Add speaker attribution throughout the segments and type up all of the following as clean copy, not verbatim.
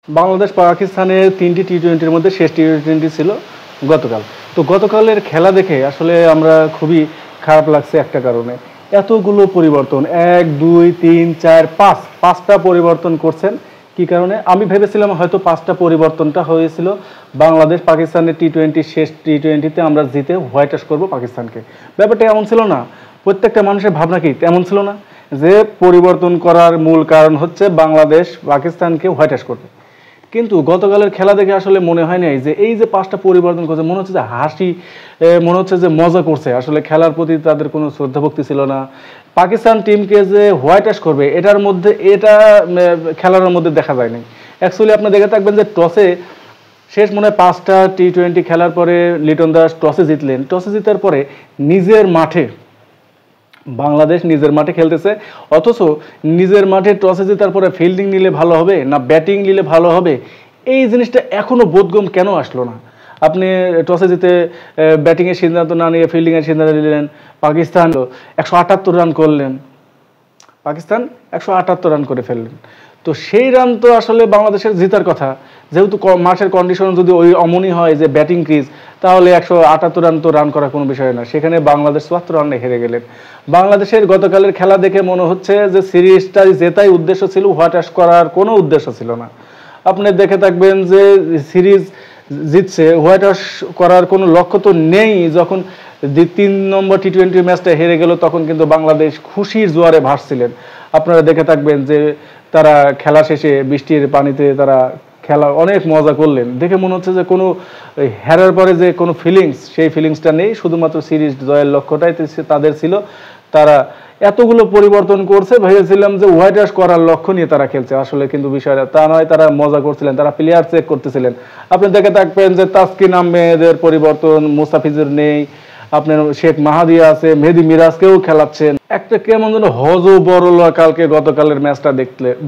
Speaker 1: বাংলাদেশ পাকিস্তানের ৩টি টি-20-র মধ্যে শেষ টি-20 ছিল গতকাল। তো গতকালের খেলা দেখে আসলে আমরা খুবই খারাপ লাগছে একটা কারণে। এতগুলো পরিবর্তন ১, ২, ৩, ৪, ৫টা পরিবর্তন করছেন। কি কারণে? আমি ভেবেছিলাম হয়তো ৫টা পরিবর্তনটা হয়েছিল বাংলাদেশ পাকিস্তানের টি-20 শেষ টি-20তে আমরা জিতে হোয়াইট ওয়াশ করবো পাকিস্তানকে। ব্যাপারটা এমন ছিল না। প্রত্যেকটা মানুষের ভাবনা কি তেমন ছিল না? যে পরিবর্তন করার মূল কারণ হচ্ছে বাংলাদেশ পাকিস্তানকে হোয়াইট ওয়াশ করবে। কিন্তু গতকালের খেলা দেখে আসলে মনে হয় নাই যে এই যে ৫টা পরিবর্তন করছে, মনে হচ্ছে যে হাসি, মনে হচ্ছে যে মজা করছে। আসলে খেলার প্রতি তাদের কোনো শ্রদ্ধাভক্তি ছিল না। পাকিস্তান টিমকে যে হোয়াইট ওয়াশ করবে এটা খেলার মধ্যে দেখা যায় নাই। অ্যাকচুয়ালি আপনি দেখে থাকবেন যে টসে শেষ মনে হয় ৫টা টি-20 খেলার পরে লিটন দাস টসে জিতলেন। টসে জিতার পরে বাংলাদেশ নিজের মাঠে খেলতেছে, অথচ নিজের মাঠে টসে জেতার পরে ফিল্ডিং নিলে ভালো হবে না ব্যাটিং নিলে ভালো হবে, এই জিনিসটা এখনো বোধগম্য কেন আসলো না? আপনি টসে জিতে ব্যাটিংয়ের সিদ্ধান্ত না নিয়ে ফিল্ডিংয়ের সিদ্ধান্ত নিলেন। পাকিস্তান ১৭৮ রান করলেন, পাকিস্তান ১৭৮ রান করে ফেললেন। তো সেই রান তো আসলে বাংলাদেশের জেতার কথা। যেহেতু মাঠের কন্ডিশন যদি ওই অমনই হয় যে ব্যাটিং ক্রিজ, তাহলে ১৭৮ রান তো রান করা কোনো বিষয় না। সেখানে বাংলাদেশ ৭৪ রানে হেরে গেলেন। বাংলাদেশের গতকালের খেলা দেখে মনে হচ্ছে যে সিরিজটা জেতাই উদ্দেশ্য ছিল, হোয়াইট ওয়াশ করার কোনো উদ্দেশ্য ছিল না। আপনি দেখে থাকবেন যে সিরিজ জিতছে, হোয়াইট ওয়াশ করার কোনো লক্ষ্য তো নেই। যখন ৩ নম্বর টি-20 ম্যাচটা হেরে গেল তখন কিন্তু বাংলাদেশ খুশির জোয়ারে ভাসছিলেন। আপনারা দেখে থাকবেন যে তারা খেলা শেষে বৃষ্টির পানিতে তারা খেলা অনেক মজা করলেন। দেখে মনে হচ্ছে যে কোনো হেরার পরে যে কোনো ফিলিংস, সেই ফিলিংসটা নেই। শুধুমাত্র সিরিজ জয়ের লক্ষ্যটাই তাদের ছিল। তারা এতগুলো পরিবর্তন করছে, ভেবেছিলাম যে হোয়াইট ওয়াশ করার লক্ষ্য নিয়ে তারা খেলছে। আসলে কিন্তু বিষয়টা তা নয়, তারা মজা করছিলেন, তারা প্লেয়ার চেক করতেছিলেন। আপনি দেখে থাকবেন যে তাসকিন আহমেদের পরিবর্তন, মুস্তাফিজুর নেই, আপনার শেখ মাহাদি আছে, মেহেদি মিরাজকেও খেলাচ্ছেন। একটা কেমন যেন হজবরল কালকে গতকালের ম্যাচটা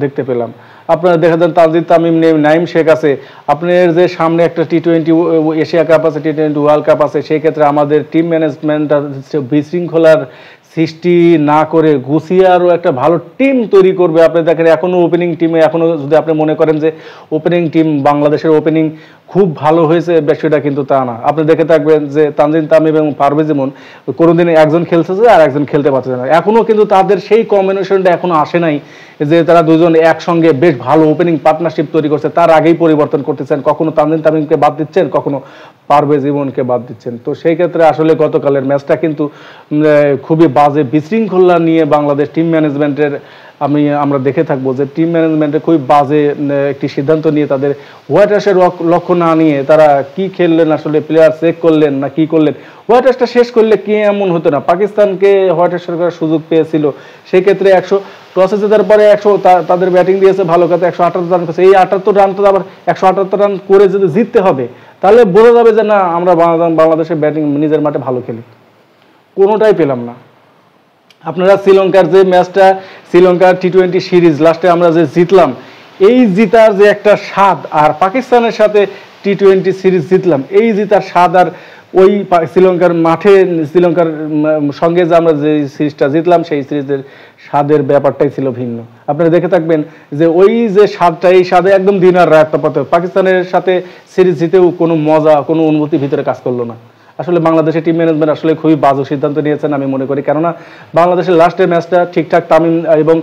Speaker 1: দেখতে পেলাম। আপনারা দেখা যান তানজিদ তামিম নেই, নাইম শেখ আছে। আপনার যে সামনে একটা টি-20 এশিয়া কাপ আছে, টি-20 ওয়ার্ল্ড কাপ আছে, সেই ক্ষেত্রে আমাদের টিম ম্যানেজমেন্টটা বিশৃঙ্খলার সৃষ্টি না করে গুছিয়ে আরও একটা ভালো টিম তৈরি করবে। আপনি দেখেন এখনও ওপেনিং টিমে, এখনও যদি আপনি মনে করেন যে ওপেনিং টিম বাংলাদেশের ওপেনিং খুব ভালো হয়েছে, বিষয়টা কিন্তু তা না। আপনি দেখে থাকবেন যে তানজিদ তামিম এবং পারভেজ ইমন কোনোদিন একজন খেলতেছে আর একজন খেলতে পারছে না। এখনও কিন্তু তাদের সেই কম্বিনেশনটা এখনও আসে নাই যে তারা দুজন একসঙ্গে বেশ ভালো ওপেনিং পার্টনারশিপ তৈরি করছে। তার আগেই পরিবর্তন করতেছেন, কখনো তানজিদ তামিমকে বাদ দিচ্ছেন, কখনো পারভেজ ইমনকে বাদ দিচ্ছেন। তো সেই ক্ষেত্রে আসলে গতকালের ম্যাচটা কিন্তু খুবই বাজে বিশৃঙ্খলা নিয়ে বাংলাদেশ টিম ম্যানেজমেন্টের আমরা দেখে থাকবো যে টিম ম্যানেজমেন্টের খুবই বাজে একটি সিদ্ধান্ত নিয়ে তাদের হোয়াইট ওয়াশের লক্ষ্য না নিয়ে তারা কি খেললেন, আসলে প্লেয়ার চেক করলেন না কি করলেন। হোয়াইট ওয়াশটা শেষ করলে কি এমন হতো না? পাকিস্তানকে হোয়াইট ওয়াশ করার সুযোগ পেয়েছিল, সেই ক্ষেত্রে টসে জেতার পরে তাদের ব্যাটিং দিয়েছে ভালো কথা, ১৭৮ রান করেছে। এই ৭৮ রান তো আবার ১৭৮ রান করে যদি জিততে হবে, তাহলে বোঝা যাবে যে না, আমরা বাংলাদেশের ব্যাটিং নিজের মাঠে ভালো খেলি। কোনোটাই পেলাম না। আপনারা শ্রীলঙ্কার যে ম্যাচটা, শ্রীলঙ্কার টি-20 সিরিজ লাস্টে আমরা যে জিতলাম, এই জিতার যে একটা স্বাদ, আর পাকিস্তানের সাথে টি-20 সিরিজ জিতলাম, এই জিতার স্বাদ আর ওই শ্রীলঙ্কার মাঠে শ্রীলঙ্কার সঙ্গে যে আমরা যে সিরিজটা জিতলাম, সেই সিরিজের স্বাদের ব্যাপারটাই ছিল ভিন্ন। আপনারা দেখে থাকবেন যে ওই যে স্বাদটা, এই স্বাদে একদম দিন আর রাত তফাৎ। পাকিস্তানের সাথে সিরিজ জিতেও কোনো মজা, কোনো অনুভূতি ভিতরে কাজ করলো না। আসলে বাংলাদেশের টিম ম্যানেজমেন্ট আসলে খুবই বাজে সিদ্ধান্ত নিয়েছেন আমি মনে করি। কেননা বাংলাদেশের লাস্টের ম্যাচটা ঠিকঠাক তামিম এবং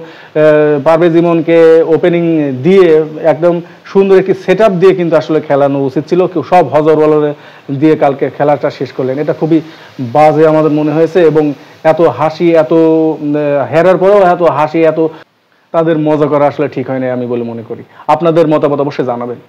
Speaker 1: পারভেজ ইমনকে ওপেনিং দিয়ে একদম সুন্দর একটি সেট আপ দিয়ে কিন্তু আসলে খেলানো উচিত ছিল। সব হজবরলে দিয়ে কালকে খেলাটা শেষ করলেন, এটা খুবই বাজে আমাদের মনে হয়েছে। এবং এত হাসি, এত হেরার পরেও এত হাসি, এত তাদের মজা করা আসলে ঠিক হয় না আমি বলে মনে করি। আপনাদের মতামত অবশ্যই জানাবেন।